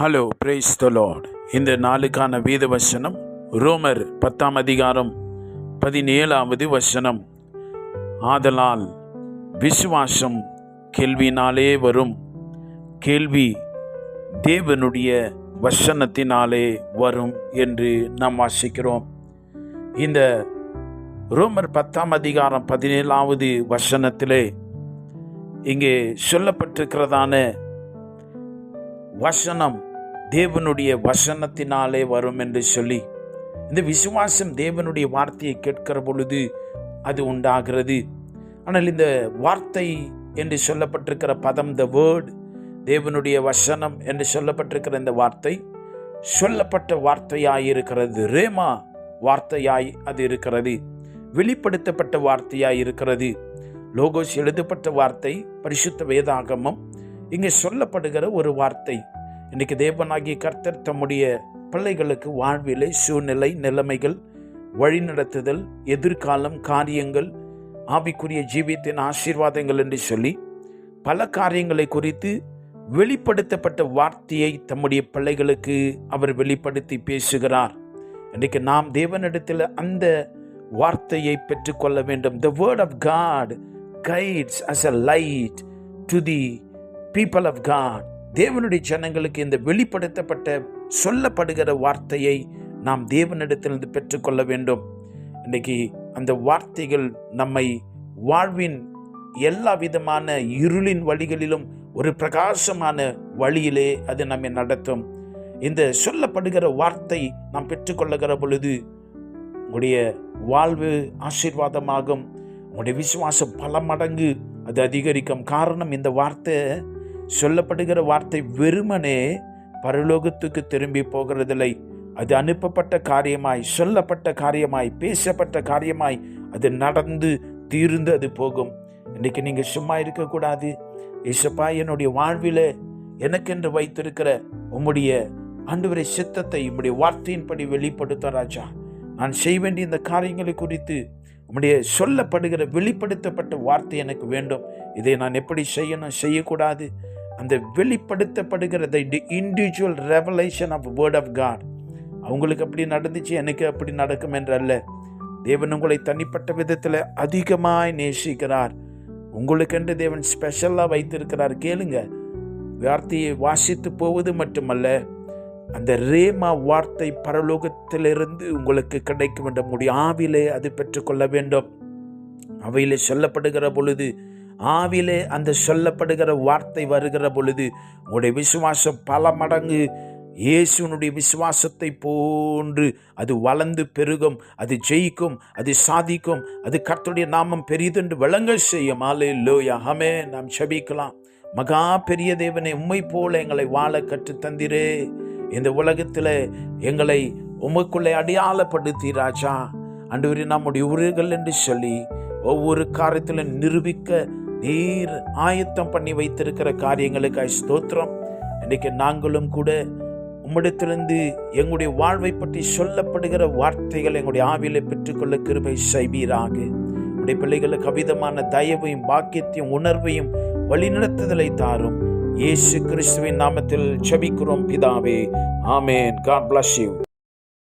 Hello, praise the Lord. இந்த நாளுக்கான வேத வசனம் ரோமர் 10:17 ஆதலால் விசுவாசம் கேள்வியினாலே வரும், கேள்வி தேவனுடைய வசனத்தினாலே வரும் என்று நாம் வாசிக்கிறோம். இந்த ரோமர் 10:17 இங்கே சொல்லப்பட்டிருக்கிறதான வசனம் தேவனுடைய வசனத்தினாலே வரும் என்று சொல்லி, இந்த விசுவாசம் தேவனுடைய வார்த்தையை கேட்கிற பொழுது அது உண்டாகிறது. ஆனால் இந்த வார்த்தை என்று சொல்லப்பட்டிருக்கிற பதம், த வேர்ட், தேவனுடைய வசனம் என்று சொல்லப்பட்டிருக்கிற இந்த வார்த்தை சொல்லப்பட்ட வார்த்தையாய் இருக்கிறது. ரேமா வார்த்தையாய் அது இருக்கிறது, வெளிப்படுத்தப்பட்ட வார்த்தையாய் இருக்கிறது. லோகோஸ் எழுதப்பட்ட வார்த்தை, பரிசுத்த வேதாகமம் இங்கே சொல்லப்படுகிற ஒரு வார்த்தை. இன்றைக்கு தேவனாகிய கர்த்தர் தம்முடைய பிள்ளைகளுக்கு வாழ்விலை, சூழ்நிலை, நிலைமைகள், வழிநடத்துதல், எதிர்காலம், காரியங்கள், ஆவிக்குரிய ஜீவியத்தின் ஆசீர்வாதங்கள் என்று சொல்லி பல காரியங்களை குறித்து வெளிப்படுத்தப்பட்ட வார்த்தையை தம்முடைய பிள்ளைகளுக்கு அவர் வெளிப்படுத்தி பேசுகிறார். இன்றைக்கு நாம் தேவனிடத்தில் அந்த வார்த்தையை பெற்றுக்கொள்ள வேண்டும். The word of God guides as a light to the people of God. தேவனுடைய ஜனங்களுக்கு இந்த வெளிப்படுத்தப்பட்ட சொல்லப்படுகிற வார்த்தையை நாம் தேவனிடத்திலிருந்து பெற்றுக்கொள்ள வேண்டும். இன்றைக்கு அந்த வார்த்தைகள் நம்மை வாழ்வின் எல்லா விதமான இருளின் வழிகளிலும் ஒரு பிரகாசமான வழியிலே அது நம்மை நடத்தும். இந்த சொல்லப்படுகிற வார்த்தை நாம் பெற்றுக்கொள்ளுகிற பொழுது உங்களுடைய வாழ்வு ஆசீர்வாதமாகும். உங்களுடைய விசுவாசம் பல மடங்கு அது அதிகரிக்கும். காரணம், இந்த வார்த்தை, சொல்லப்படுகிற வார்த்தை வெறுமனே பரலோகத்துக்கு திரும்பி போகிறதில்லை. அது அனுப்பப்பட்ட காரியமாய், சொல்லப்பட்ட காரியமாய், பேசப்பட்ட காரியமாய் அது நடந்து தீர்ந்து அது போகும். இன்றைக்கு நீங்கள் சும்மா இருக்கக்கூடாது. இயேசுப்பா, என்னுடைய வாழ்வில் எனக்கென்று வைத்திருக்கிற உம்முடைய ஆண்டவரை சித்தத்தை உம்முடைய வார்த்தையின்படி வெளிப்படுத்த ராஜா. நான் செய்ய வேண்டிய இந்த காரியங்களை குறித்து உம்முடைய சொல்லப்படுகிற வெளிப்படுத்தப்பட்ட வார்த்தை எனக்கு வேண்டும். இதை நான் எப்படி செய்யணும், செய்யக்கூடாது, அந்த வெளிப்படுத்தப்படுகிற individual revelation of word of God. அவங்களுக்கு அப்படி நடந்துச்சு, எனக்கு அப்படி நடக்கும் என்றல்ல. தேவன் உங்களை தனிப்பட்ட விதத்தில் அதிகமாய் நேசிக்கிறார். உங்களுக்கென்று தேவன் ஸ்பெஷலாக வைத்திருக்கிறார். கேளுங்க. வார்த்தையை வாசித்து போவது மட்டுமல்ல, அந்த ரேமா வார்த்தை பரலோகத்திலிருந்து உங்களுக்கு கிடைக்க வேண்டும். உங்களுடைய ஆவிலே அது பெற்றுக்கொள்ள வேண்டும். அவையிலே சொல்லப்படுகிற பொழுது, ஆவிலே அந்த சொல்லப்படுகிற வார்த்தை வருகிற பொழுது உங்களுடைய விசுவாசம் பல மடங்கு இயேசுனுடைய விசுவாசத்தை போன்று அது வளர்ந்து பெருகும், அது ஜெயிக்கும், அது சாதிக்கும், அது கர்த்தருடைய நாமம் பெரிதென்று விளங்க செய்யும். அல்லேலூயா, ஆமென். நாம் ஜெபிக்கலாம். மகா பெரிய தேவனே, உம்மை போல எங்களை வாழ கற்று தந்திரே. இந்த உலகத்தில் எங்களை உமக்குள்ளே அடையாளப்படுத்தி ராஜா, ஆண்டவரே, நம்முடைய உயிர்கள் என்று சொல்லி ஒவ்வொரு காரியத்திலும் நிரூபிக்க நீர் ஆயத்தம் பண்ணி வைத்திருக்கிற காரியங்களுக்காய் ஸ்தோத்திரம். இன்றைக்கு நாங்களும் கூட உம்மிடத்திலிருந்து எங்களுடைய வாழ்வை பற்றி சொல்லப்படுகிற வார்த்தைகள் எங்களுடைய ஆவியிலே பெற்றுக்கொள்ள கிருபை செய்வீராக. உடைய பிள்ளைகளுக்கு அவிதமான தயவையும் பாக்கியத்தையும் உணர்வையும் வழிநடத்துதலை தாரும். இயேசு கிறிஸ்துவின் நாமத்தில் ஜெபிக்கிறோம் பிதாவே, ஆமென். God bless you.